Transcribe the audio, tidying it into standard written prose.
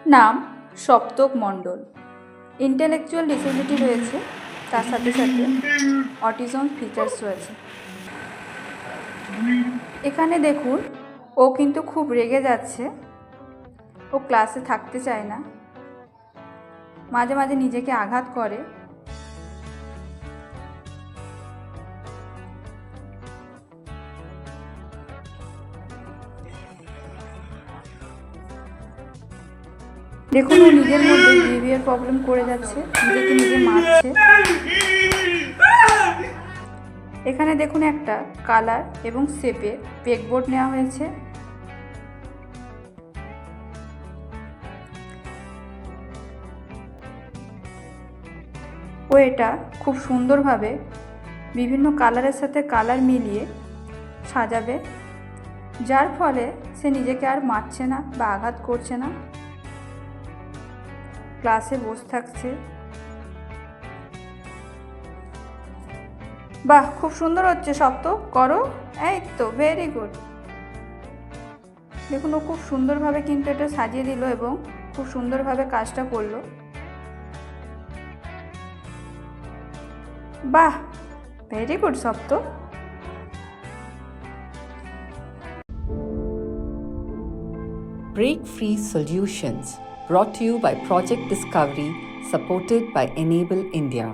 নাম সপ্তক মণ্ডল। Intellectual disability রয়েছে, তার সাথে সাথে অটিজম ফিচার্স রয়েছে। এখানে দেখুন, ও কিন্তু খুব রেগে যাচ্ছে। ও ক্লাসে থাকতে চায় না, মাঝে মাঝে নিজেকে আঘাত করে। দেখুন, ও নিজের মধ্যে বিহেভিয়ার প্রবলেম করে যাচ্ছে, নিজেকে নিজে মারছে। এখানে দেখুন, একটা কালার এবং শেপের পেগবোর্ড নেওয়া হয়েছে। ও এটা খুব সুন্দরভাবে বিভিন্ন কালারের সাথে কালার মিলিয়ে সাজাবে, যার ফলে সে নিজেকে আর মারছে না বা আঘাত করছে না, ক্লাসে বসে থাকছে। বাহ, খুব সুন্দর হচ্ছে। সপ্তক করো, এই তো, ভেরি গুড। দেখুন, ও খুব সুন্দরভাবে কিন্তু এটা সাজিয়ে দিল এবং খুব সুন্দরভাবে কাজটা করলো। বাহ, very good Saptak. Break-Free Solutions, brought to you by Project Discovery, supported by Enable India.